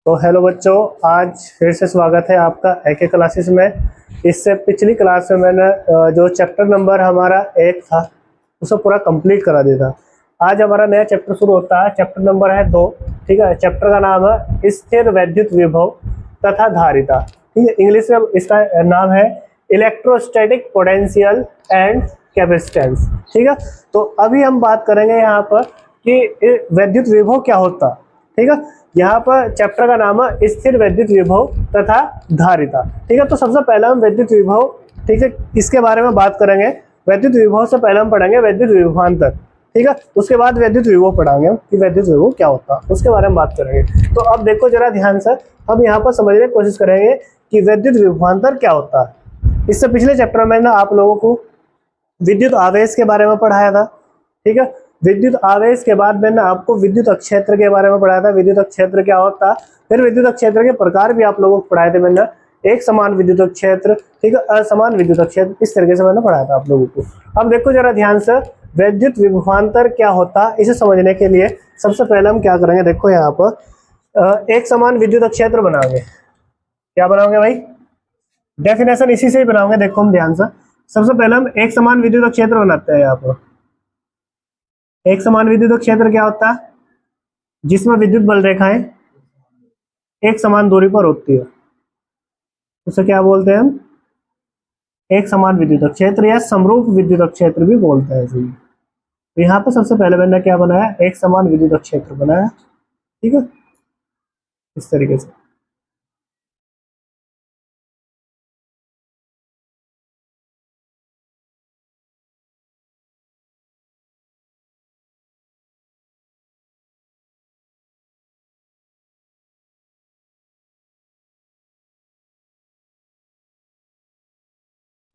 तो हेलो बच्चों, आज फिर से स्वागत है आपका एके क्लासेस में। इससे पिछली क्लास में मैंने जो चैप्टर नंबर हमारा 1 था उसे पूरा कंप्लीट करा दिया था। आज हमारा नया चैप्टर शुरू होता है, चैप्टर नंबर है 2। ठीक है, चैप्टर का नाम है स्थिर वैद्युत विभव तथा धारिता। ठीक है, इंग्लिश में इसका नाम है इलेक्ट्रोस्टैटिक पोटेंशियल एंड कैपेसिटेंस। ठीक है, तो अभी हम बात करेंगे यहाँ पर कि वैद्युत विभव क्या होता है। ठीक है, यहाँ पर चैप्टर का नाम है स्थिर वैद्युत विभव तथा धारिता। ठीक है, तो सबसे पहले हम वैद्युत विभव, ठीक है, इसके बारे में बात करेंगे। वैद्युत विभव से पहले हम पढ़ेंगे वैद्युत विभवांतर। ठीक है, उसके बाद वैद्युत विभव पढ़ाएंगे कि वैद्युत विभव क्या होता है, उसके बारे में बात करेंगे। तो अब देखो जरा ध्यान से, हम यहाँ पर समझने की कोशिश करेंगे कि वैद्युत विभवांतर क्या होता है। इससे पिछले चैप्टर में ना आप लोगों को विद्युत आवेश के बारे में पढ़ाया था। ठीक है, विद्युत आवेश के बाद मैंने आपको विद्युत क्षेत्र के बारे में पढ़ाया था, विद्युत क्षेत्र क्या होता है। फिर विद्युत क्षेत्र के प्रकार भी आप लोगों को पढ़ाए थे मैंने, एक समान विद्युत क्षेत्र, ठीक है, असमान विद्युत क्षेत्र, इस तरीके से मैंने पढ़ाया था आप लोगों को। अब देखो जरा ध्यान से, वैद्युत विभवांतर क्या होता है इसे समझने के लिए सबसे पहले हम क्या करेंगे। देखो यहाँ पर एक समान विद्युत क्षेत्र बनाओगे। क्या बनाओगे भाई? डेफिनेशन इसी से ही बनाओगे। देखो हम ध्यान से, सबसे पहले हम एक समान विद्युत क्षेत्र बनाते हैं। यहाँ पर एक समान विद्युत क्षेत्र क्या होता है? जिसमें विद्युत बल रेखाएं एक समान दूरी पर होती है, उसे क्या बोलते हैं हम? एक समान विद्युत क्षेत्र या समरूप विद्युत क्षेत्र भी बोलते हैं इसे। तो यहाँ पर सबसे पहले मैंने क्या बनाया? एक समान विद्युत क्षेत्र बनाया। ठीक है, इस तरीके से।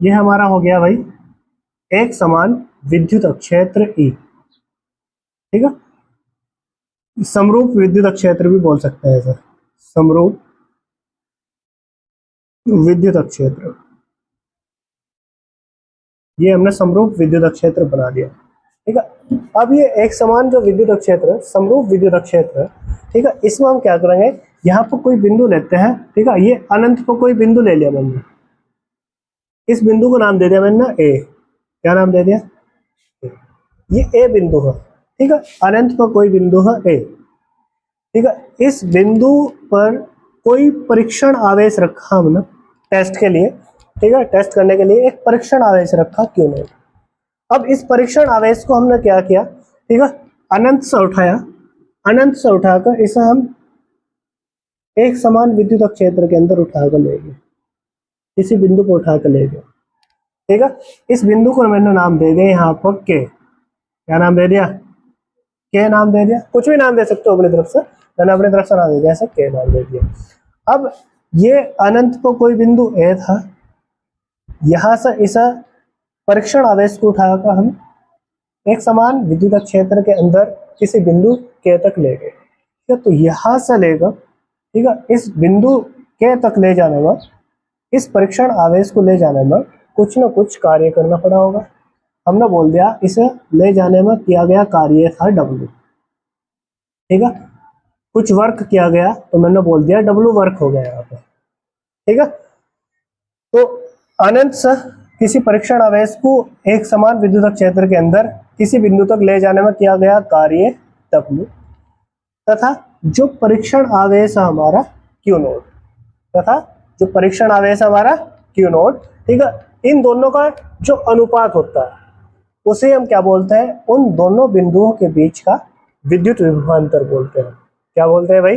ये हमारा हो गया भाई एक समान विद्युत क्षेत्र ई। ठीक है, समरूप विद्युत क्षेत्र भी बोल सकते हैं इसे, समरूप विद्युत क्षेत्र। ये हमने समरूप विद्युत क्षेत्र बना दिया। ठीक है, अब ये एक समान जो विद्युत क्षेत्र, समरूप विद्युत क्षेत्र, ठीक है, इसमें हम क्या करेंगे? यहाँ पर कोई बिंदु लेते हैं। ठीक है, ये अनंत पर कोई बिंदु ले लिया मैंने, इस बिंदु को नाम दे दिया मैंने ए। क्या नाम दे दिया? ये ए बिंदु है। ठीक है, अनंत पर कोई बिंदु है ए। ठीक है, इस बिंदु पर कोई परीक्षण आवेश रखा हमने टेस्ट के लिए। ठीक है, टेस्ट करने के लिए एक परीक्षण आवेश रखा, क्यों नहीं। अब इस परीक्षण आवेश को हमने क्या किया? ठीक है, अनंत से उठाया, अनंत से उठाकर इसे हम एक समान विद्युत क्षेत्र के अंदर उठाकर ले गए, किसी बिंदु को उठाकर ले गए। ठीक है, इस बिंदु को मैंने नाम दे दिया यहाँ पर के। क्या नाम दे दिया? के नाम दे दिया। कुछ भी नाम दे सकते हो अपनी तरफ से, मैंने अपनी तरफ से नाम दे दिया, ऐसा के नाम दे दिया। अब ये अनंत पर कोई बिंदु ए था, यहां से इस परीक्षण आवेश को उठाकर हम एक समान विद्युत क्षेत्र के अंदर किसी बिंदु के तक ले गए। ठीक है, तो यहां से लेकर, ठीक है, इस बिंदु के तक ले जाने में, इस परीक्षण आवेश को ले जाने में कुछ न कुछ कार्य करना पड़ा होगा। हमने बोल दिया इसे ले जाने में किया गया कार्य था W। ठीक है, कुछ वर्क किया गया तो मैंने बोल दिया W वर्क हो गया यहाँ पे। ठीक है, तो अनंत से किसी परीक्षण आवेश को एक समान विद्युत क्षेत्र के अंदर किसी बिंदु तक ले जाने में किया गया कार्य W, तथा जो परीक्षण आवेश है हमारा Q नोट, तथा जो परीक्षण आवेश हमारा Q नोट। ठीक है, इन दोनों का जो अनुपात होता है उसे हम क्या बोलते हैं? उन दोनों बिंदुओं के बीच का विद्युत विभवांतर बोलते हैं। क्या बोलते हैं भाई?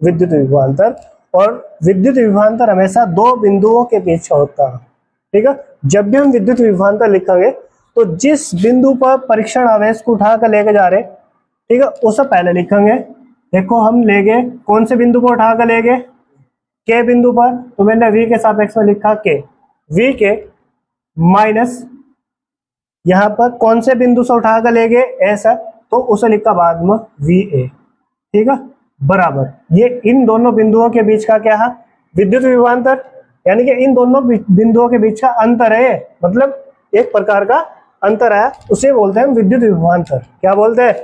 विद्युत विभवांतर। और विद्युत विभवांतर हमेशा दो बिंदुओं के बीच का होता है। ठीक है, जब भी हम विद्युत विभवांतर लिखेंगे तो जिस बिंदु पर परीक्षण आवेश को उठा कर लेके जा रहे, ठीक है, उसे पहले लिखेंगे। देखो हम ले गए, कौन से बिंदु पर उठा कर ले गए? के बिंदु पर, तो मैंने वी के सापेक्ष में लिखा के, वी के माइनस यहाँ पर कौन से बिंदु से उठा कर ले गए? ऐसा, तो उसे लिखा बाद में वी ए। ठीक है, बराबर ये इन दोनों बिंदुओं के बीच का क्या है? विद्युत विभवांतर, यानी कि इन दोनों बिंदुओं के बीच का अंतर है, मतलब एक प्रकार का अंतर है, उसे बोलते हैं विद्युत विभवांतर। क्या बोलते हैं?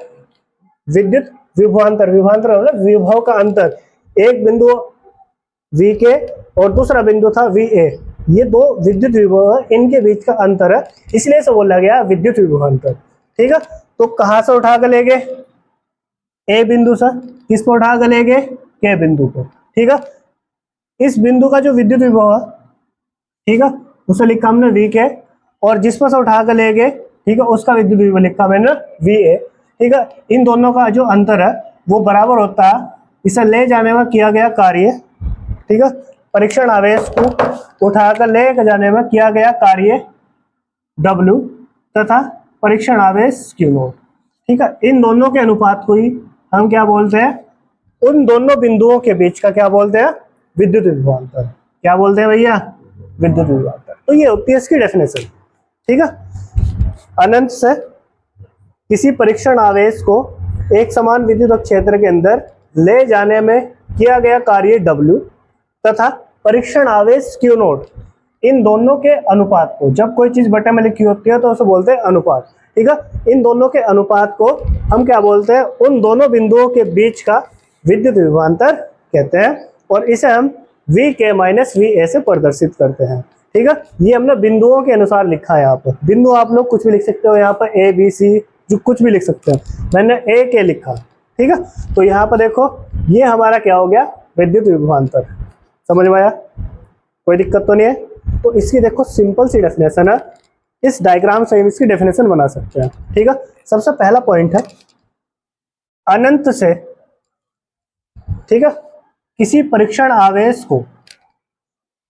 विद्युत विभवांतर। विभवांतर मतलब विभव का अंतर। एक बिंदु वी के और दूसरा बिंदु था वी ए, ये दो विद्युत विभव है, इनके बीच का अंतर है, इसलिए से बोला गया विद्युत विभव अंतर। ठीक है, तो कहां से उठा कर ले गए, ए बिंदु से, किस पर उठा कर ले गए, के बिंदु को। ठीक है, इस बिंदु का जो विद्युत विभव है, ठीक है, उसे लिखा हमने वी के, और जिस पर से उठा कर ले गए, ठीक है, उसका विद्युत विभव लिखा मैंने वी ए। ठीक है, इन दोनों का जो अंतर है वो बराबर होता है इसे ले जाने में किया गया कार्य। ठीक है, परीक्षण आवेश को उठाकर ले जाने में किया गया कार्य W तथा परीक्षण आवेश Q0। ठीक है, इन दोनों के अनुपात को ही हम क्या बोलते हैं, उन दोनों बिंदुओं के बीच का क्या बोलते हैं, विद्युत विभव अंतर। क्या बोलते हैं भैया, विद्युत विभव अंतर। तो ये होती है इसकी डेफिनेशन। ठीक है, अनंत से किसी परीक्षण आवेश को एक समान विद्युत क्षेत्र के अंदर ले जाने में किया गया कार्य W तथा परीक्षण आवेश Q0, इन दोनों के अनुपात को, जब कोई चीज बटे में लिखी होती है तो उसे बोलते हैं अनुपात। ठीक है, इन दोनों के अनुपात को हम क्या बोलते हैं, उन दोनों बिंदुओं के बीच का विद्युत विभवांतर कहते हैं, और इसे हम वी के माइनस वी ए से प्रदर्शित करते हैं। ठीक है, ये हमने बिंदुओं के अनुसार लिखा है। यहाँ पर बिंदु आप लोग कुछ भी लिख सकते हो, यहाँ पर ए बी सी जो कुछ भी लिख सकते हो, मैंने ए के लिखा। ठीक है, तो यहाँ पर देखो ये हमारा क्या हो गया, विद्युत विभवांतर। समझ में आया, कोई दिक्कत तो नहीं है। तो इसकी देखो सिंपल सी डेफिनेशन है, इस डायग्राम से इसकी डेफिनेशन बना सकते हैं। ठीक है, सबसे पहला पॉइंट है अनंत से, ठीक है, किसी परीक्षण आवेश को,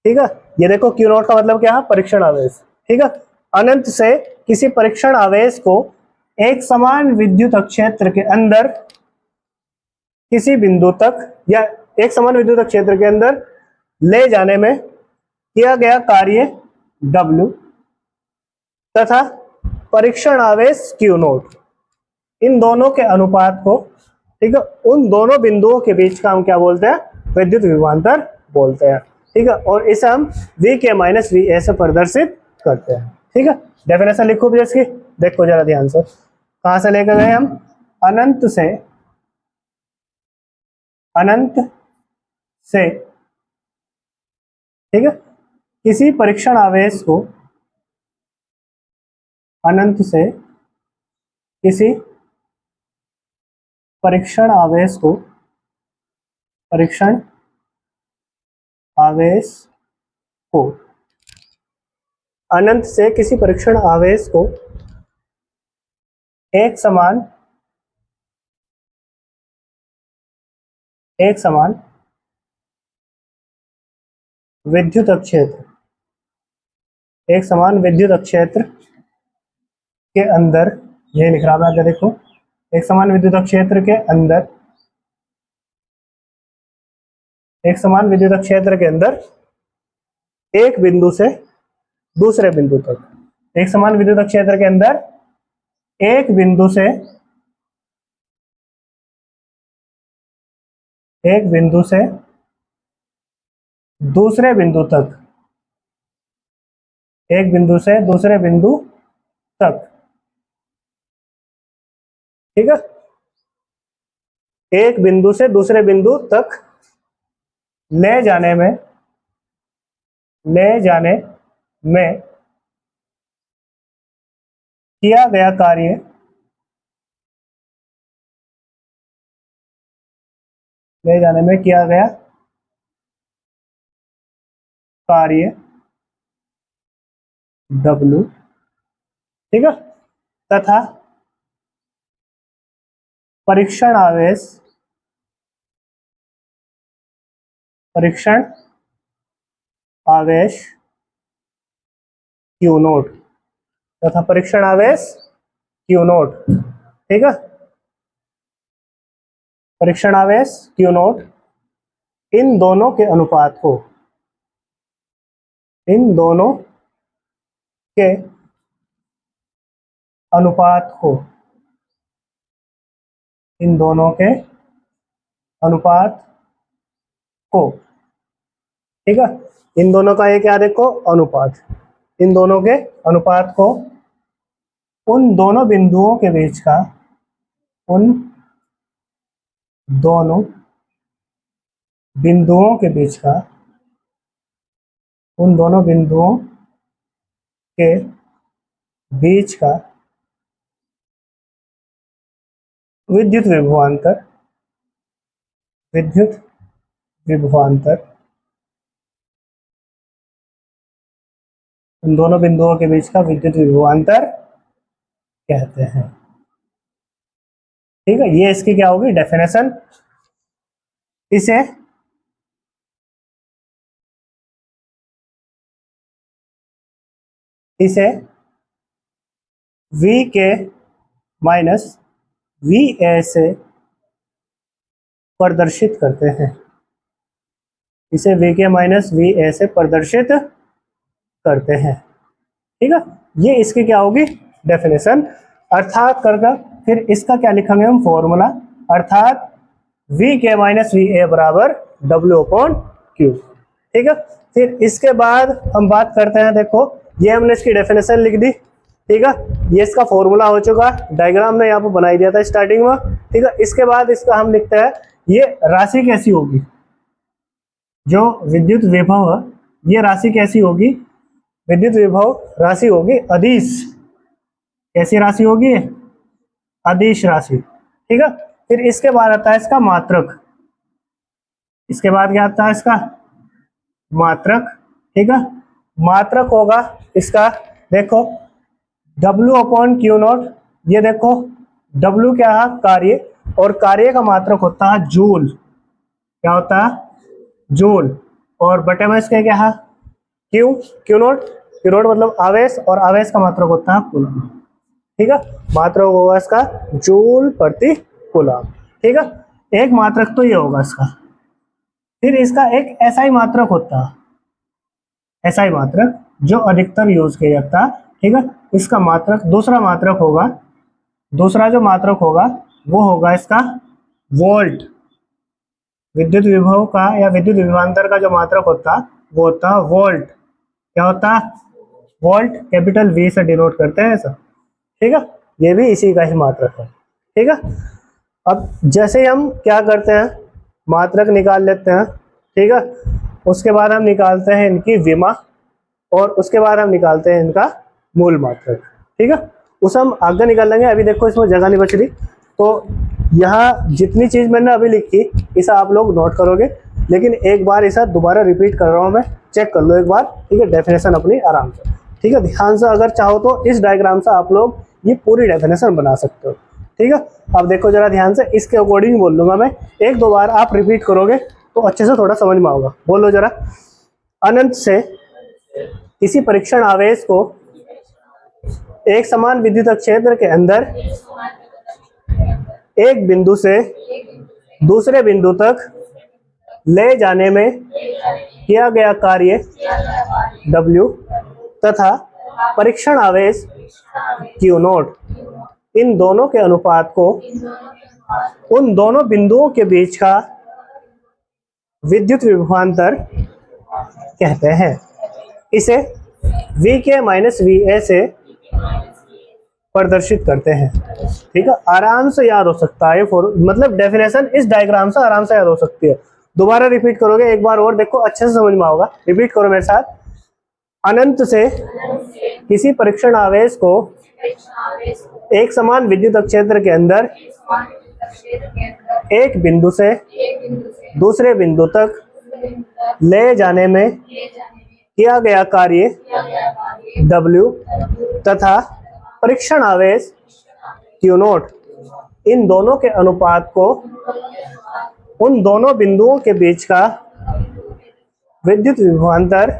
ठीक है, ये देखो Q0 का मतलब क्या है, परीक्षण आवेश। ठीक है, अनंत से किसी परीक्षण आवेश को एक समान विद्युत क्षेत्र के अंदर किसी बिंदु तक या एक समान विद्युत क्षेत्र के अंदर ले जाने में किया गया कार्य W तथा परीक्षण आवेश Q0, इन दोनों के अनुपात को, ठीक है, उन दोनों बिंदुओं के बीच का हम क्या बोलते हैं, विद्युत विभवांतर बोलते हैं। ठीक है, और इसे हम V के माइनस वी ए से प्रदर्शित करते हैं। ठीक है, डेफिनेशन लिखो भी इसकी, देखो जरा ध्यान से, कहां से लेकर गए हम, अनंत से, अनंत से, ठीक है, किसी परीक्षण आवेश को, अनंत से किसी परीक्षण आवेश को, परीक्षण आवेश को, अनंत से किसी परीक्षण आवेश को एक समान विद्युत क्षेत्र, एक समान विद्युत क्षेत्र के अंदर, ये लिख रहा है आगे देखो, एक समान विद्युत क्षेत्र के अंदर, एक समान विद्युत क्षेत्र के अंदर एक बिंदु से दूसरे बिंदु तक, एक समान विद्युत क्षेत्र के अंदर एक बिंदु से, एक बिंदु से दूसरे बिंदु तक, एक बिंदु से दूसरे बिंदु तक। ठीक है, एक बिंदु से दूसरे बिंदु तक ले जाने में किया गया कार्य, ले जाने में किया गया कार्य W, ठीक है, तथा परीक्षण आवेश, परीक्षण आवेश Q0 तथा परीक्षण आवेश Q0। ठीक है, परीक्षण आवेश Q0, इन दोनों के अनुपात को, इन दोनों के अनुपात को, इन दोनों के अनुपात को, ठीक है, इन दोनों का ये क्या देखो, अनुपात, इन दोनों के अनुपात को उन दोनों बिंदुओं के बीच का, उन दोनों बिंदुओं के बीच का, उन दोनों बिंदुओं के बीच का विद्युत विभवांतर, विद्युत विभवांतर, उन दोनों बिंदुओं के बीच का विद्युत विभवांतर कहते हैं। ठीक है, ये इसकी क्या होगी डेफिनेशन। इसे इसे V के माइनस वी ए से प्रदर्शित करते हैं। इसे V के माइनस वी ए से प्रदर्शित करते हैं। ठीक है, ये इसकी क्या होगी डेफिनेशन। अर्थात करके फिर इसका क्या लिखेंगे हम फॉर्मूला, अर्थात V के माइनस वी ए बराबर W अपॉन क्यू। ठीक है, फिर इसके बाद हम बात करते हैं, देखो ये हमने इसकी डेफिनेशन लिख दी। ठीक है, ये इसका फॉर्मूला हो चुका, डायग्राम में यहाँ पर बनाई दिया था स्टार्टिंग में। ठीक है, इसके बाद इसका हम लिखते हैं ये राशि कैसी होगी, जो विद्युत विभव है ये राशि कैसी होगी, विद्युत विभव राशि होगी अदिश। कैसी राशि होगी, अदिश राशि। ठीक है, फिर इसके बाद आता है इसका मात्रक, इसके बाद क्या आता है इसका मात्रक। ठीक है, मात्रक होगा इसका, देखो W अपॉन क्यू नॉट। ये देखो W क्या है कार्य, और कार्य का मात्रक होता है जूल। क्या होता है जूल, और बटे में इसके क्या है क्यू नॉट। क्यू नॉट मतलब आवेश, और आवेश का मात्रक होता है कूलम। ठीक है, मात्रक होगा इसका जूल प्रति कूलम। ठीक है, एक मात्रक तो ये होगा इसका। फिर इसका एक एसआई मात्रक होता है, एसआई मात्रक जो अधिकतर यूज किया जाता है। ठीक है, इसका मात्रक दूसरा मात्रक होगा, दूसरा जो मात्रक होगा वो होगा इसका वोल्ट। विद्युत विभव का या विद्युत विभवांतर का जो मात्रक होता है वो होता है वोल्ट। क्या होता है वोल्ट, कैपिटल V से डिनोट करते हैं ऐसा। ठीक है, ये भी इसी का ही मात्रक है। ठीक है, अब जैसे हम क्या करते हैं मात्रक निकाल लेते हैं। ठीक है, उसके बाद हम निकालते हैं इनकी विमा, और उसके बाद हम निकालते हैं इनका मूल मात्रक। ठीक है, उसे हम आगे निकाल लेंगे, अभी देखो इसमें जगह नहीं बच रही, तो यहाँ जितनी चीज मैंने अभी लिखी इसे आप लोग नोट करोगे, लेकिन एक बार इसे दोबारा रिपीट कर रहा हूँ मैं, चेक कर लो एक बार। ठीक है, डेफिनेशन अपनी आराम से। ठीक है, ध्यान से अगर चाहो तो इस डायग्राम से आप लोग ये पूरी डेफिनेशन बना सकते हो। ठीक है, अब देखो जरा ध्यान से, इसके अकॉर्डिंग बोल लूंगा मैं, एक दो बार आप रिपीट करोगे तो अच्छे से थोड़ा समझ में आएगा। बोलो जरा। अनंत से किसी परीक्षण आवेश को एक समान विद्युत क्षेत्र के अंदर एक बिंदु से दूसरे बिंदु तक ले जाने में किया गया कार्य W तथा परीक्षण आवेश Q नोट, इन दोनों के अनुपात को उन दोनों बिंदुओं के बीच का विद्युत विभवांतर कहते हैं। इसे V के माइनस वी ए से प्रदर्शित करते हैं। ठीक है, आराम से याद हो सकता है, मतलब डेफिनेशन इस डायग्राम से आराम से याद हो सकती है। दोबारा रिपीट करोगे एक बार और, देखो अच्छे से समझ में आएगा। रिपीट करो मेरे साथ। अनंत से किसी परीक्षण आवेश को एक समान विद्युत क्षेत्र के अंदर एक बिंदु से दूसरे बिंदु तक ले जाने में किया गया कार्य W तथा परीक्षण आवेश Q नोट, इन दोनों के अनुपात को उन दोनों बिंदुओं के बीच का विद्युत विभवांतर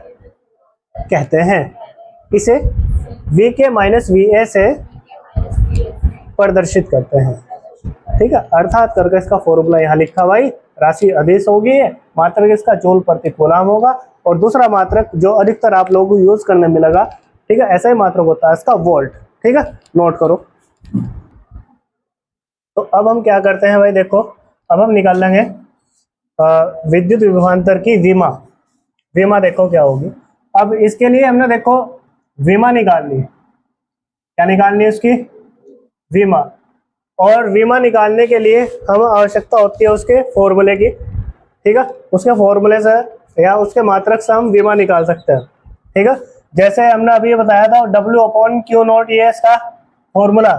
कहते हैं। इसे V के माइनस वी ए से प्रदर्शित करते हैं। ठीक है, अर्थात करके इसका फॉर्मूला यहाँ लिखा भाई, राशि अदिश होगी है, मात्रक इसका जूल प्रति कूलम होगा, और दूसरा मात्रक जो अधिकतर आप लोगों को यूज करने मिलेगा, ठीक है, ऐसा ही मात्रक होता है इसका वोल्ट। ठीक है, नोट करो। तो अब हम क्या करते हैं भाई, देखो अब हम निकाल लेंगे विद्युत विभवांतर की विमा। विमा देखो क्या होगी। अब इसके लिए हमने देखो विमा निकालनी है। क्या निकालनी है उसकी विमा, और विमा निकालने के लिए हमें आवश्यकता होती है उसके फॉर्मूले की। ठीक है, उसके फॉर्मूले से या उसके मात्रक से हम विमा निकाल सकते हैं। ठीक है, जैसे हमने अभी बताया था W/Q0, ये इसका फॉर्मूला।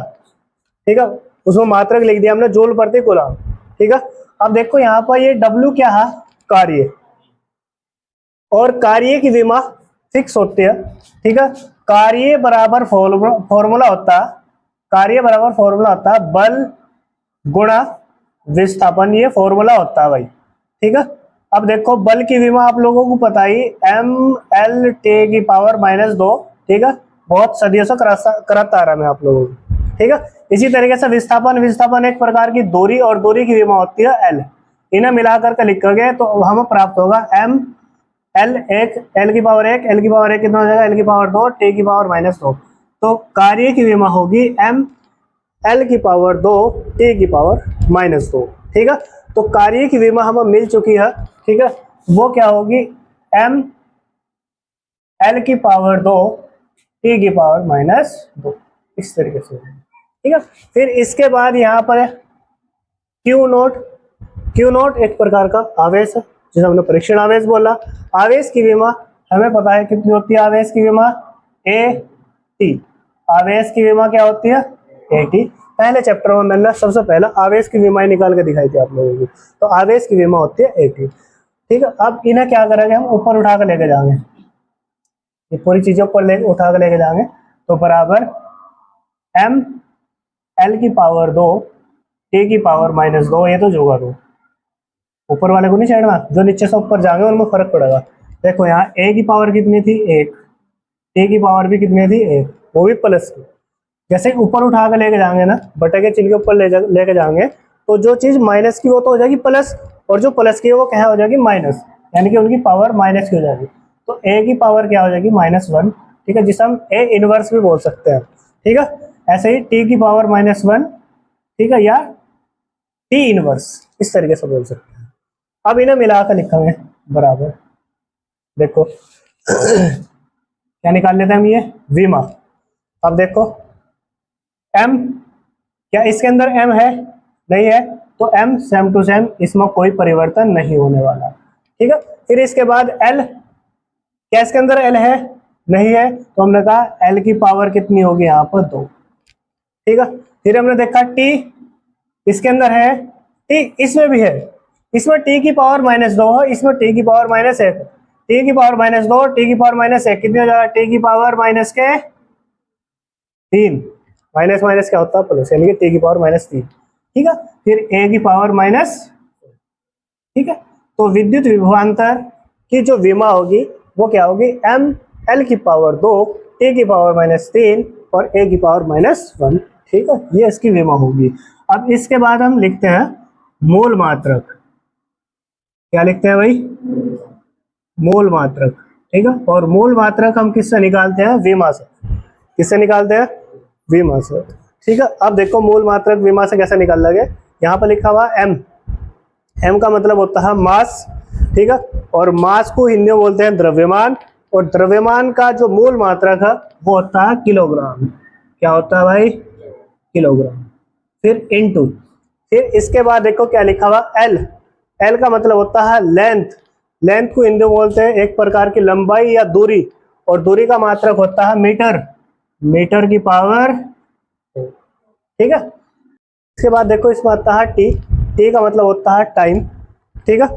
ठीक है, उसमें मात्रक लिख दिया हमने जूल प्रति कूलम। ठीक है, अब देखो यहाँ पर ये W क्या है, कार्य, और कार्य की विमा फिक्स होती है। ठीक है, कार्य बराबर फॉर्मूला होता है, कार्य बराबर फॉर्मूला होता है बल गुणा विस्थापन, ये फॉर्मूला होता है भाई। ठीक है, अब देखो बल की विमा आप लोगों को पता ही, mL/10⁻²। ठीक है, बहुत सदियों से कराता आ रहा मैं आप लोगों को। ठीक है, इसी तरीके से विस्थापन एक प्रकार की दूरी, और दूरी की विमा होती है L। इन्हें मिलाकर के लिखोगे तो हमें प्राप्त होगा mL1, L⁻1, L⁻1 कितना हो जाएगा, L⁻2, T⁻²। तो कार्य की विमा होगी mL⁻2, T⁻²। ठीक है, तो कार्य की विमा हमें मिल चुकी है। ठीक है, वो क्या होगी, mL⁻2, T⁻², इस तरीके से। ठीक है, फिर इसके बाद यहाँ पर Q0 एक प्रकार का आवेश है, जिसे हमने परीक्षण आवेश बोला। आवेश की विमा हमें पता है कितनी होती है, आवेश की विमा AT। आवेश की विमा क्या होती है, AT। पहले चैप्टर में मैंने सबसे पहले आवेश की विमा निकाल के दिखाई थी आप लोगों को। तो आवेश की विमा होती है AT। ठीक है, अब इन्हें क्या करेंगे, हम ऊपर उठा कर लेके जाएंगे, ये पूरी चीजों पर उठा कर लेके जाएंगे। तो बराबर mL⁻2, T⁻², ये तो जोगा दो, ऊपर वाले को नहीं छेड़ना, जो नीचे से ऊपर जाएंगे उनमें फर्क पड़ेगा। देखो यहाँ A की पावर कितनी थी, 1, T की पावर भी कितनी थी, 1, वो भी प्लस की। जैसे ऊपर उठा के लेके जाएंगे ना, बटे के चिन्ह के ऊपर लेके जाएंगे, तो जो चीज माइनस की वो तो हो जाएगी प्लस, और जो प्लस की है वो क्या हो जाएगी, माइनस, यानी कि उनकी पावर माइनस की हो जाएगी। तो A की पावर क्या हो जाएगी, -1। ठीक है, जिसे हम A इनवर्स भी बोल सकते हैं। ठीक है, ऐसे ही T की पावर -1, ठीक है, या T इनवर्स, इस तरीके से बोल सकते हैं। अब इन्हें मिलाकर लिखेंगे बराबर, देखो क्या निकाल लेते हैं हम, ये विमा। अब देखो M, क्या इसके अंदर M है, नहीं है, तो M सेम टू सेम, इसमें कोई परिवर्तन नहीं होने वाला। ठीक है, फिर इसके बाद L, क्या इसके अंदर L है, नहीं है, तो हमने कहा L की पावर कितनी होगी, यहाँ पर 2। ठीक है, फिर हमने देखा T, इसके अंदर है T, इसमें भी है, इसमें T की पावर -2 है, इसमें T की पावर -1। T की पावर -2, T की पावर -1 कितनी हो जाएगा, T की पावर -3, माइनस माइनस क्या होता है, प्लस, यानी कि T की पावर -3। ठीक है, फिर A की पावर माइनस। ठीक है, तो विद्युत विभवांतर की जो विमा होगी वो क्या होगी, mL⁻2, T की पावर -3 और A की पावर -1। ठीक है, ये इसकी विमा होगी। अब इसके बाद हम लिखते हैं मूल मात्रक। क्या लिखते हैं भाई, मूल मात्रक। ठीक है, और मूल मात्रक हम किससे निकालते हैं, विमा से। किससे निकालते हैं, विमा से। ठीक है, अब देखो मूल मात्रक विमा से कैसे निकाल लगे, यहाँ पर लिखा हुआ M का मतलब होता है मास। ठीक है, और मास को हिंदी में बोलते हैं द्रव्यमान, और द्रव्यमान का जो मूल मात्रक है वो होता है किलोग्राम। क्या होता है भाई, किलोग्राम। फिर इनटू, फिर इसके बाद देखो क्या लिखा हुआ L का मतलब होता है लेंथ को हिंदी में बोलते हैं एक प्रकार की लंबाई या दूरी, और दूरी का मात्रक होता है मीटर की पावर। ठीक है, इसके बाद देखो इसमें आता है T का मतलब होता है टाइम। ठीक है,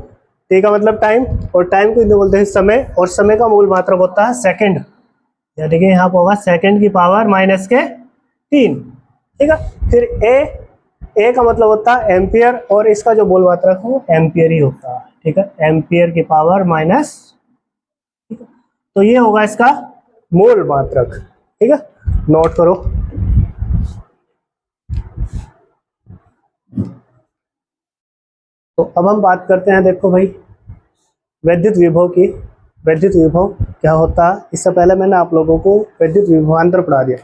T का मतलब टाइम, और टाइम को हिंदी में बोलते हैं समय, और समय का मूल मात्रक होता है सेकंड, यानी कि यहाँ पर होगा सेकंड की पावर -3। ठीक है, फिर A का मतलब होता है एम्पियर, और इसका जो मूल मात्रक है वो एम्पियर ही होता है। ठीक है, एम्पियर की पावर माइनस। ठीक है, तो ये होगा इसका मूल मात्रक। ठीक है, नोट करो। तो अब हम बात करते हैं, देखो भाई विद्युत विभव की। विद्युत विभव क्या होता है, इससे पहले मैंने आप लोगों को विद्युत विभवांतर पढ़ा दिया।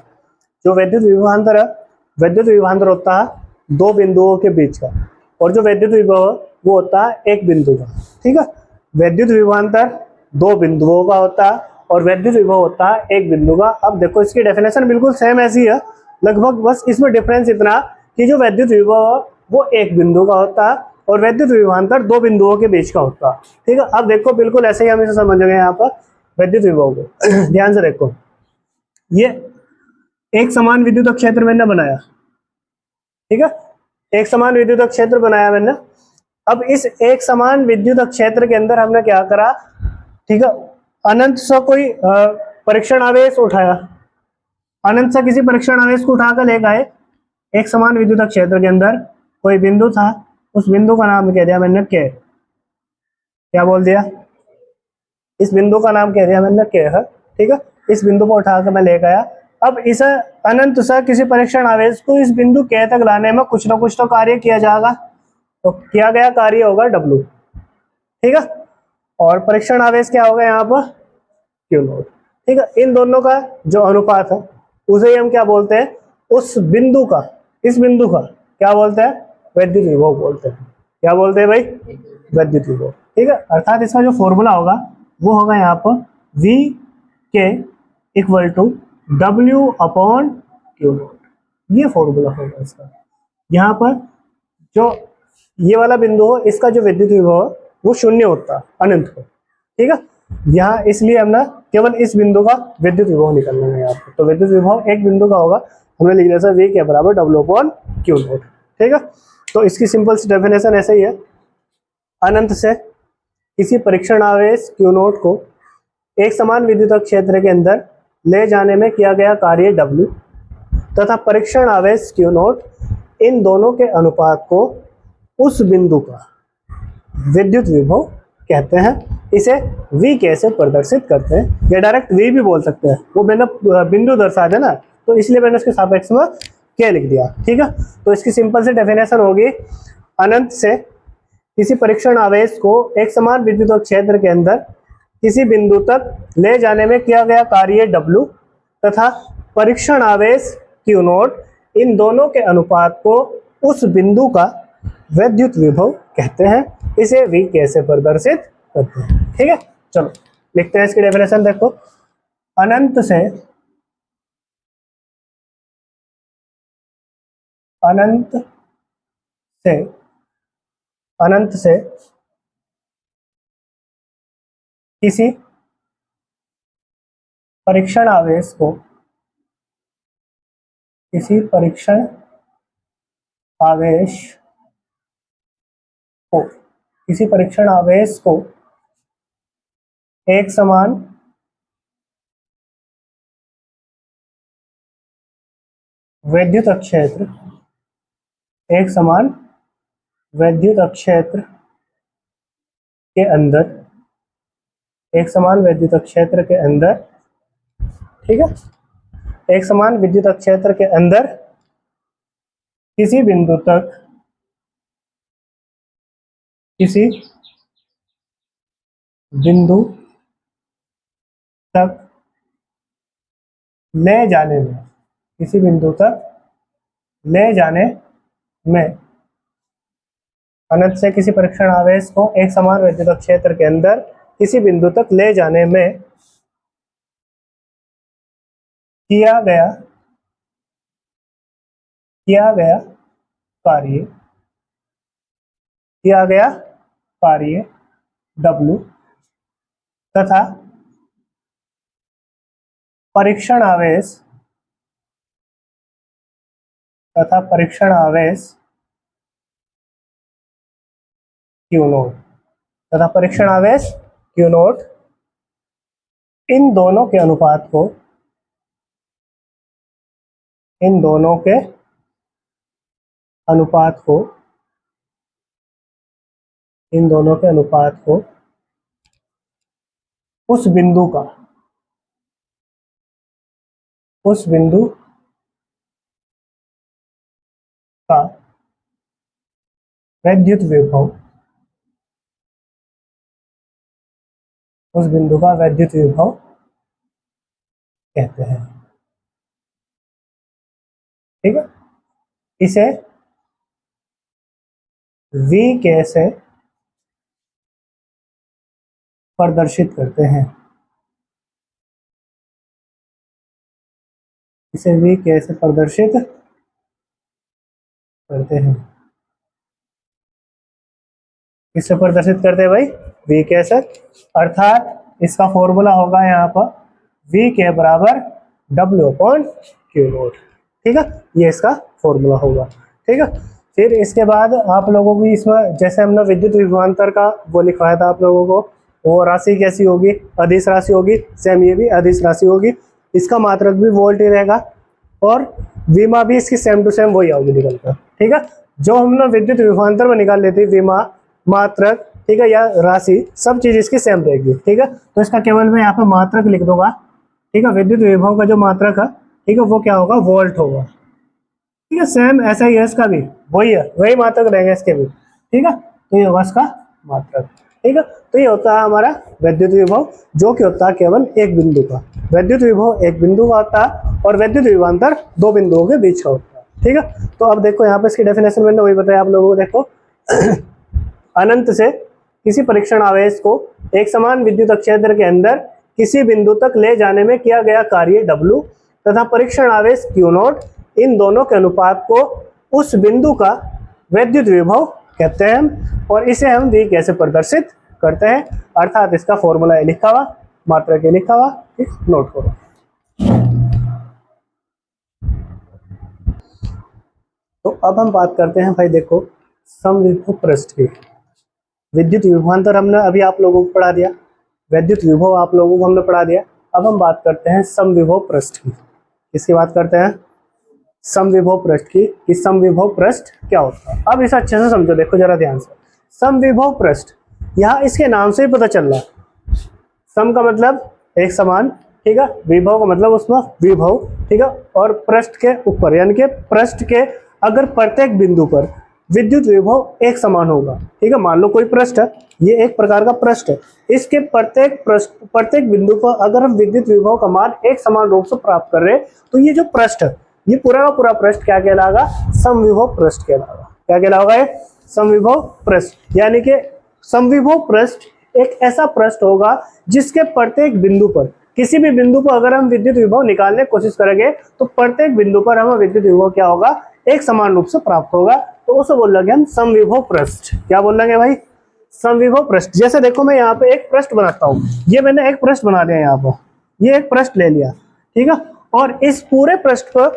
जो विद्युत विभवांतर है, विद्युत विभवांतर होता है दो बिंदुओं के बीच का, और जो विद्युत विभव वो होता है एक बिंदु का। ठीक है, विद्युत विभवांतर दो बिंदुओं का होता है, और विद्युत विभव होता है एक बिंदु का। अब देखो इसकी डेफिनेशन बिल्कुल सेम ऐसी है लगभग, बस इसमें डिफरेंस इतना कि जो विद्युत विभव वो एक बिंदु का होता है, और वैद्युत विभवांतर दो बिंदुओं के बीच का होता है। ठीक है, अब देखो बिल्कुल ऐसे ही हम इसे समझेंगे यहाँ पर वैद्युत विभव को। ध्यान से देखो, ये एक समान विद्युत क्षेत्र मैंने बनाया, ठीक है, एक समान विद्युत क्षेत्र बनाया मैंने। अब इस एक समान विद्युत क्षेत्र के अंदर हमने क्या करा, ठीक है, अनंत सा कोई परीक्षण आवेश उठाया, अनंत सा किसी परीक्षण आवेश को उठाकर ले गए एक समान विद्युत क्षेत्र के अंदर कोई बिंदु था, उस बिंदु का नाम कह दिया मैंने के, क्या बोल दिया, इस बिंदु का नाम कह दिया मैंने के है। ठीक है, इस बिंदु को उठाकर मैं ले गया। अब इस अनंत सा किसी परीक्षण आवेश को इस बिंदु के तक लाने में कुछ ना कुछ तो कार्य किया जाएगा, तो किया गया कार्य होगा W। ठीक है, और परीक्षण आवेश क्या होगा यहाँ पर, Q नॉट। ठीक है, इन दोनों का जो अनुपात है उसे हम क्या बोलते हैं, उस बिंदु का, इस बिंदु का क्या बोलते हैं, वैद्युत विभव बोलते हैं। क्या बोलते हैं भाई, वैद्युत विभव। ठीक है, अर्थात इसका जो फॉर्मूला होगा वो होगा यहाँ पर V के equal to W upon Q naught, ये फॉर्मूला होगा इसका। यहाँ पर जो ये वाला बिंदु हो इसका जो विद्युत विभव है वो शून्य होता है अनंत को। ठीक है, यहाँ इसलिए हमने केवल इस बिंदु का विद्युत विभव निकालना है यहाँ पर, तो विद्युत विभव एक बिंदु का होगा, हमने लिख दिया V के बराबर W अपॉन Q नॉट। ठीक है, तो इसकी सिंपल सी डेफिनेशन ऐसे ही है, अनंत से किसी परीक्षण आवेश Q नॉट को एक समान विद्युत क्षेत्र के अंदर ले जाने में किया गया कार्य W तथा परीक्षण आवेश Q नॉट, इन दोनों के अनुपात को उस बिंदु का विद्युत विभव कहते हैं। इसे V कैसे प्रदर्शित करते हैं, या डायरेक्ट V भी बोल सकते हैं, वो मैंने बिंदु दर्शा दे ना, तो इसलिए मैंने उसके सापेक्ष में क्या लिख दिया। ठीक है, तो इसकी सिंपल सी डेफिनेशन होगी, अनंत से किसी परीक्षण आवेश को एक समान विद्युत क्षेत्र के अंदर किसी बिंदु तक ले जाने में किया गया कार्य W तथा परीक्षण आवेश Q नॉट, इन दोनों के अनुपात को उस बिंदु का वैद्युत विभव कहते हैं। इसे V कैसे प्रदर्शित करते हैं। ठीक है, चलो लिखते हैं इसकी डेफिनेशन। देखो, अनंत से अनंत से अनंत से किसी परीक्षण आवेश को किसी परीक्षण आवेश को किसी परीक्षण आवेश को एक समान वैद्युत क्षेत्र एक समान वैद्युत क्षेत्र के अंदर एक समान विद्युत क्षेत्र के अंदर, ठीक है, एक समान विद्युत क्षेत्र के अंदर किसी बिंदु तक ले जाने में किसी बिंदु तक ले जाने में अनंत से किसी परीक्षण आवेश को एक समान विद्युत क्षेत्र के अंदर किसी बिंदु तक ले जाने में किया गया कार्य W तथा परीक्षण आवेश Q नॉट इन दोनों के अनुपात को उस बिंदु का वैद्युत विभव कहते हैं। ठीक है, इसे V कैसे प्रदर्शित करते हैं, इसे V कैसे प्रदर्शित करते हैं। किससे प्रदर्शित करते हैं भाई, V के से, अर्थात इसका फॉर्मूला होगा यहाँ पर V के बराबर W/Q0। ठीक है, ये इसका फॉर्मूला होगा। ठीक है, फिर इसके बाद आप लोगों को इसमें जैसे हमने विद्युत विभवांतर का वो लिखवाया था आप लोगों को, वो राशि कैसी होगी, अदिश राशि होगी। सेम ये भी अदिश राशि होगी, इसका मात्रक भी वोल्ट ही रहेगा और विमा भी इसकी सेम टू सेम वही होगी निकल कर। ठीक है, जो हमने विद्युत विभवांतर में निकाल लेती विमा, मात्रक, ठीक है, या राशि, सब चीज इसकी सेम रहेगी। ठीक है, तो इसका केवल मैं यहाँ पे मात्रक लिख दूंगा। ठीक है, विद्युत विभव का जो मात्रक है, ठीक है, वो क्या होगा, वोल्ट होगा। ठीक है, सेम ऐसा ही है इसका भी, वही है, वही मात्रक रहेगा इसके भी। ठीक है, तो ये होगा इसका मात्रक। ठीक है, तो ये होता है हमारा विद्युत विभव, जो कि होता है केवल एक बिंदु का। विद्युत विभव एक बिंदु का होता है और विद्युत विभवांतर दो बिंदुओं के बीच का होता है। ठीक है, तो अब देखो यहाँ पे इसकी डेफिनेशन मैंने वही बताया आप लोगों को। देखो अनंत से किसी परीक्षण आवेश को एक समान विद्युत क्षेत्र के अंदर किसी बिंदु तक ले जाने में किया गया कार्य W तथा परीक्षण आवेश Q0, इन दोनों के अनुपात को उस बिंदु का विद्युत विभव कहते हैं और इसे हम V कैसे प्रदर्शित करते हैं, अर्थात इसका फॉर्मूला लिखा हुआ, मात्रक के लिखा हुआ, नोट करो। तो अब हम बात करते हैं भाई, देखो समविभव पृष्ठ की। विद्युत विभवांतर हमने अभी आप लोगों को पढ़ा दिया, विद्युत विभव आप लोगों को हमने पढ़ा दिया। अब हम बात करते हैं समविभव पृष्ठ की। किसकी बात करते हैं, समविभव पृष्ठ की, कि समविभव पृष्ठ क्या होता है। अब इसे अच्छे से समझो, देखो जरा ध्यान से। समविभव पृष्ठ, यहाँ इसके नाम से ही पता चल रहा है, सम का मतलब एक समान, ठीक है, विभव का मतलब उसमें विभव, ठीक है, और पृष्ठ के ऊपर, यानी कि पृष्ठ के अगर प्रत्येक बिंदु पर विद्युत विभव एक समान होगा। ठीक है, मान लो कोई पृष्ठ है, ये एक प्रकार का पृष्ठ है, इसके प्रत्येक बिंदु पर अगर हम विद्युत विभव का मान एक समान रूप से प्राप्त कर रहे हैं, तो ये जो पृष्ठ है, ये पूरा का पूरा पृष्ठ क्या कहलाएगा, समविभव पृष्ठ कहलाएगा। क्या कहलाएगा, ये समविभव पृष्ठ। यानी कि समविभव पृष्ठ एक ऐसा पृष्ठ होगा जिसके प्रत्येक बिंदु पर, किसी भी बिंदु पर अगर हम विद्युत विभव निकालने की कोशिश करेंगे तो प्रत्येक बिंदु पर हमें विद्युत विभव क्या होगा, एक समान रूप से प्राप्त होगा। तो उसे बोल लेंगे हम समविभव पृष्ठ। क्या बोल लेंगे भाई, समविभव पृष्ठ। जैसे देखो मैं यहाँ पे एक पृष्ठ बनाता हूँ, ये मैंने एक पृष्ठ बना लिया, यहाँ पर ये एक पृष्ठ ले लिया, ठीक है, और इस पूरे पृष्ठ पर,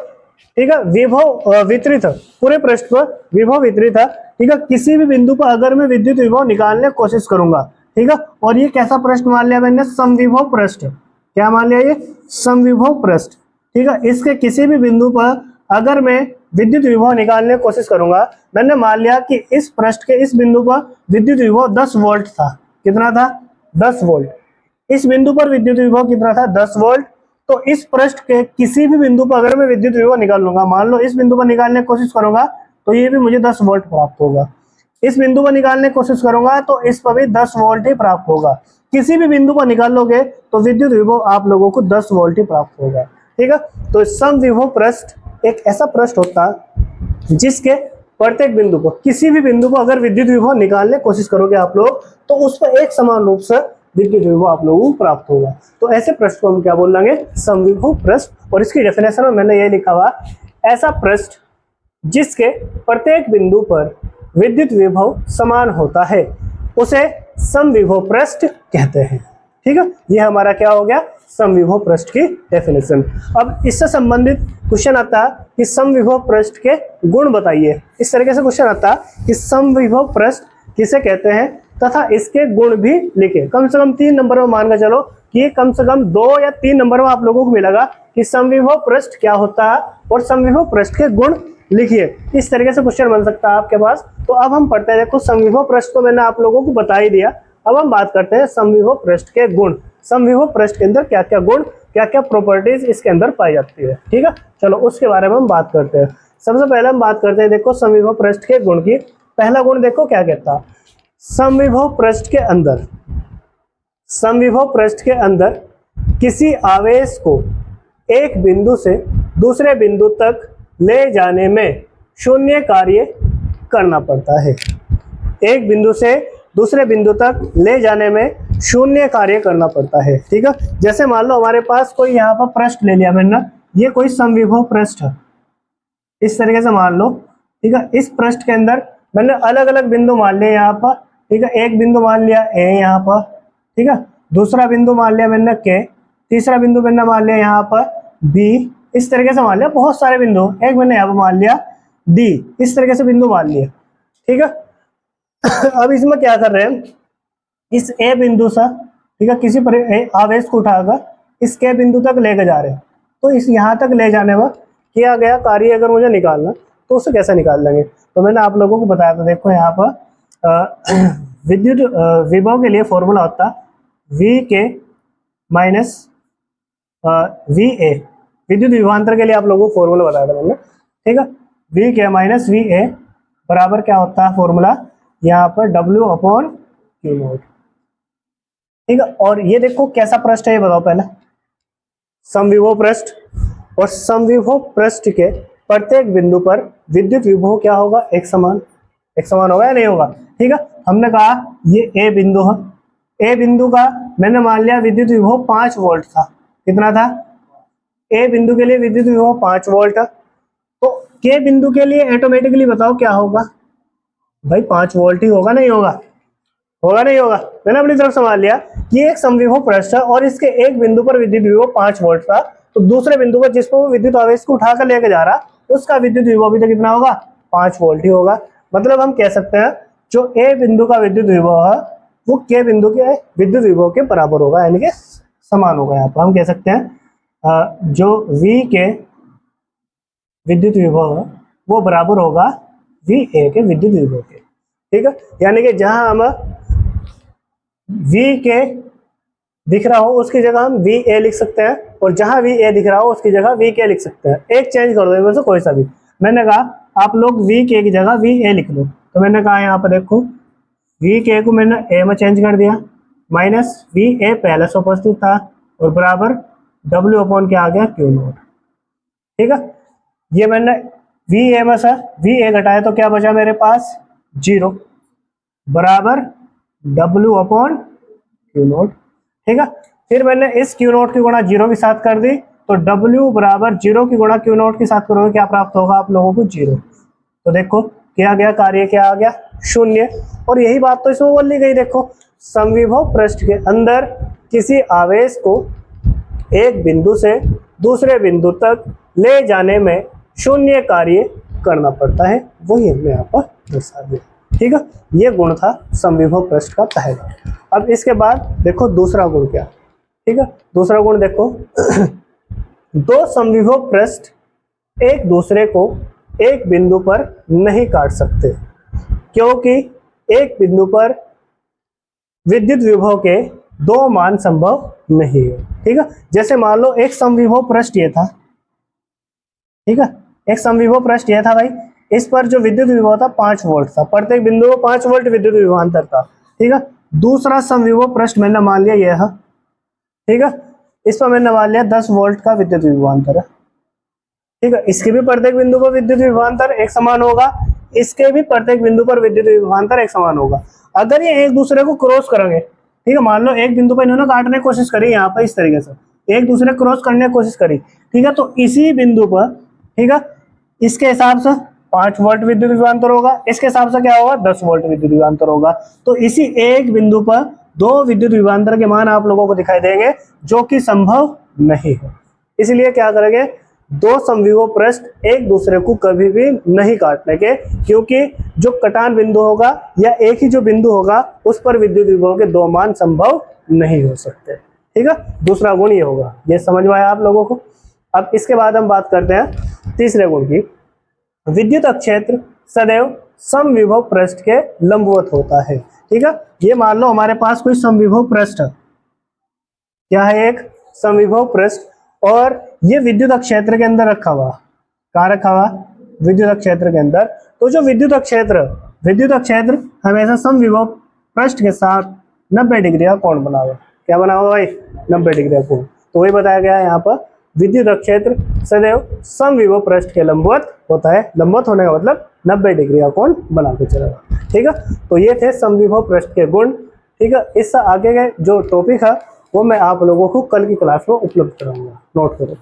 ठीक है, विभव वितरित है, पूरे पृष्ठ पर विभव वितरित है। ठीक है, किसी भी बिंदु पर अगर मैं विद्युत विभव निकालने की कोशिश करूंगा, ठीक है, और ये कैसा पृष्ठ मान लिया मैंने, समविभव पृष्ठ। क्या मान लिया, ये समविभव पृष्ठ। ठीक है, इसके किसी भी बिंदु पर अगर मैं विद्युत विभव निकालने की कोशिश करूंगा, मैंने मान लिया कि इस पृष्ठ के इस बिंदु पर विद्युत विभव 10 वोल्ट था। कितना था, 10 वोल्ट। इस बिंदु पर विद्युत विभव कितना था, 10 वोल्ट। तो इस पृष्ठ के किसी भी बिंदु पर अगर मैं विद्युत विभव निकाल लूंगा, मान लो इस बिंदु पर निकालने की कोशिश करूंगा तो ये भी मुझे 10 वोल्ट प्राप्त होगा। इस बिंदु पर निकालने की कोशिश करूंगा तो इस पर भी 10 वोल्ट ही प्राप्त होगा। किसी भी बिंदु पर निकाल लोगे तो विद्युत विभव आप लोगों को 10 वोल्ट ही प्राप्त होगा। ठीक है, तो समविभव पृष्ठ एक ऐसा पृष्ठ होता है जिसके प्रत्येक बिंदु पर, किसी भी बिंदु पर अगर विद्युत विभव निकालने की कोशिश करोगे आप लोग, तो उस पर एक समान रूप से विद्युत विभव आप लोगों को प्राप्त होगा। तो ऐसे पृष्ठ को हम क्या बोल लेंगे, समविभव पृष्ठ। और इसकी डेफिनेशन में मैंने ये लिखा हुआ, ऐसा पृष्ठ जिसके प्रत्येक बिंदु पर विद्युत विभव समान होता है उसे समविभव पृष्ठ कहते हैं। ठीक है, ये हमारा क्या हो गया, समविभव पृष्ठ की डेफिनेशन। अब इससे संबंधित क्वेश्चन आता है कि समविभव पृष्ठ के गुण बताइए। इस तरीके से क्वेश्चन आता है कि समविभव पृष्ठ किसे कहते हैं तथा इसके गुण भी लिखे। कम से कम 3 नंबर में मान के चलो कि कम से कम 2 या 3 नंबर में आप लोगों को मिलेगा कि समविभव पृष्ठ क्या होता है और समविभव पृष्ठ के गुण लिखिए। इस तरीके से क्वेश्चन बन सकता है आपके पास। तो अब हम पढ़ते हैं, देखो समविभव पृष्ठ तो मैंने आप लोगों को बता ही दिया, अब हम बात करते हैं समविभव पृष्ठ के गुण। समविभव पृष्ठ के अंदर क्या क्या गुण, क्या क्या प्रॉपर्टीज इसके अंदर पाई जाती है। ठीक है, चलो उसके बारे में हम बात करते हैं। सबसे पहले हम बात करते हैं, देखो समविभव पृष्ठ के गुण की। पहला गुण देखो क्या कहता है, समविभव पृष्ठ के अंदर, समविभव पृष्ठ के अंदर किसी आवेश को एक बिंदु से दूसरे बिंदु तक ले जाने में शून्य कार्य करना पड़ता है। एक बिंदु से दूसरे बिंदु तक ले जाने में शून्य कार्य करना पड़ता है। ठीक है, जैसे मान लो हमारे पास कोई यहाँ पर पृष्ठ ले लिया मैंने, ये कोई समविभव पृष्ठ है, इस तरीके से मान लो। ठीक है, इस पृष्ठ के अंदर मैंने अलग अलग बिंदु मान लिए यहाँ पर, ठीक है, एक बिंदु मान लिया ए यहाँ पर, ठीक है, दूसरा बिंदु मान लिया मैंने के, तीसरा बिंदु मैंने मान लिया यहाँ पर बी, इस तरीके से मान लिया बहुत सारे बिंदु, एक मैंने यहाँ पर मान लिया डी, इस तरीके से बिंदु मान लिया, ठीक है। अब इसमें क्या कर रहे हैं, इस ए बिंदु से, ठीक है, किसी पर आवेश को उठाकर इस के बिंदु तक लेकर जा रहे हैं, तो इस यहाँ तक ले जाने में किया गया कार्य अगर मुझे निकालना तो उसे कैसे निकाल लेंगे, तो मैंने आप लोगों को बताया था, देखो यहाँ पर विद्युत विभव के लिए फॉर्मूला होता वी के माइनस वी ए, विद्युत विभवांतर के लिए आप लोगों को फॉर्मूला बताया था मैंने, ठीक है, वी के माइनस वी ए बराबर क्या होता है फॉर्मूला यहाँ पर W अपॉन क्यू नॉट, ठीक है। और ये देखो कैसा पृष्ठ है ये बताओ पहले, समविभव पृष्ठ, और समविभव पृष्ठ के प्रत्येक बिंदु पर विद्युत विभव क्या होगा, एक समान, एक समान होगा या नहीं होगा, ठीक है। हमने कहा ये ए बिंदु है, ए बिंदु का मैंने मान लिया विद्युत विभव 5 वोल्ट था, कितना था, ए बिंदु के लिए विद्युत विभव 5 वोल्ट है, तो के बिंदु के लिए ऑटोमेटिकली बताओ क्या होगा भाई, 5 वोल्ट ही होगा, नहीं होगा, होगा नहीं होगा, मैंने अपनी तरफ संभाल लिया कि एक समविभव पृष्ठ है और इसके एक बिंदु पर विद्युत विभव 5 वोल्ट था, तो दूसरे बिंदु पर जिस पर वो विद्युत आवेश को उठाकर लेके जा रहा उसका विद्युत विभव भी तो कितना होगा, 5 वोल्ट ही होगा। मतलब हम कह सकते हैं जो ए बिंदु का विद्युत विभव है वो के बिंदु के विद्युत विभव के बराबर होगा, यानी कि समान होगा। यहाँ पर हम कह सकते हैं जो वी के विद्युत विभव है वो बराबर होगा वी ए के विद्युत विभव के, ठीक है। यानी कि जहां हम वी के दिख रहा हो उसकी जगह हम वी ए लिख सकते हैं, और जहां वी ए दिख रहा हो उसकी जगह वी के लिख सकते हैं, एक चेंज कर दो इनमें से कोई सा भी। मैंने कहा आप लोग वी के की जगह वी ए लिख लो, तो मैंने कहा यहाँ पर देखो वी के को मैंने ए में चेंज कर दिया, माइनस वी ए पहले से उपस्थित था और बराबर W अपॉन क्या आ गया क्यू नॉट, ठीक है। ये मैंने वी ए में से वी ए घटाया तो क्या बचा मेरे पास 0 बराबर W अपॉन क्यू नॉट, ठीक है। फिर मैंने इस क्यू नॉट की गुणा 0 के साथ कर दी, तो W बराबर 0 की गुणा क्यू नॉट के साथ करोगे क्या प्राप्त होगा आप लोगों को 0, तो देखो क्या गया कार्य, क्या आ गया 0। और यही बात तो इसमें बोली गई, देखो समविभव पृष्ठ के अंदर किसी आवेश को एक बिंदु से दूसरे बिंदु तक ले जाने में 0 कार्य करना पड़ता है, वही हमने यहाँ पर दर्शा दिया, ठीक है। ये गुण था समविभव पृष्ठ का पहला। अब इसके बाद देखो दूसरा गुण क्या, ठीक है। दूसरा गुण देखो दो समविभव पृष्ठ एक दूसरे को एक बिंदु पर नहीं काट सकते, क्योंकि एक बिंदु पर विद्युत विभव के 2 मान संभव नहीं है, ठीक है। जैसे मान लो एक समविभव पृष्ठ ये था, ठीक है, एक समविभव पृष्ठ ये था भाई, इस पर जो विद्युत विभव था 5 वोल्ट था, प्रत्येक बिंदु को 5 वोल्ट विद्युत विभवांतर था, ठीक है। दूसरा समविभव पृष्ठ मैंने मान लिया यह है, ठीक है, इस पर मैंने मान लिया 10 वोल्ट का विद्युत विभवांतर है, ठीक है। इसके भी प्रत्येक बिंदु पर विद्युत विभवांतर एक समान होगा, इसके भी प्रत्येक बिंदु पर विद्युत विभवांतर एक समान होगा। अगर ये एक दूसरे को क्रॉस करेंगे, ठीक है, मान लो एक बिंदु पर इन्होंने काटने की कोशिश करी, यहाँ पर इस तरीके से एक दूसरे क्रॉस करने की कोशिश करी, ठीक है, तो इसी बिंदु पर, ठीक है, इसके हिसाब से 5 वोल्ट विद्युत विभवांतर होगा, इसके हिसाब से क्या होगा 10 वोल्ट विद्युत विभवांतर होगा। तो इसी एक बिंदु पर 2 विद्युत विभवांतर के मान आप लोगों को दिखाई देंगे, जो कि संभव नहीं है। इसलिए क्या करेंगे, 2 समविभव पृष्ठ एक दूसरे को कभी भी नहीं काटने के, क्योंकि जो कटान बिंदु होगा या एक ही जो बिंदु होगा उस पर विद्युत विभव के 2 मान संभव नहीं हो सकते, ठीक है। दूसरा गुण ये होगा, ये समझ में आया आप लोगों को। अब इसके बाद हम बात करते हैं तीसरे गुण की। विद्युत क्षेत्र सदैव समविभव पृष्ठ के लंबवत होता है, ठीक है। ये मान लो हमारे पास कोई समविभव पृष्ठ है, क्या है, एक समविभव पृष्ठ, और ये विद्युत क्षेत्र के अंदर रखा हुआ, कहाँ रखा हुआ, विद्युत क्षेत्र के अंदर। तो जो विद्युत क्षेत्र हमेशा समविभव पृष्ठ के साथ 90 डिग्री का कोण बनाओगे, क्या बनाओगे भाई 90 डिग्री का कोण। तो वही बताया गया है यहाँ पर, विद्युत क्षेत्र सदैव समविभव पृष्ठ के लंबवत होता है। लंबवत होने का मतलब 90 डिग्री का कोण बना के चलेगा, ठीक है। तो ये थे समविभव पृष्ठ के गुण, ठीक है। इससे आगे के जो टॉपिक है वो मैं आप लोगों को कल की क्लास में उपलब्ध कराऊंगा, नोट करो।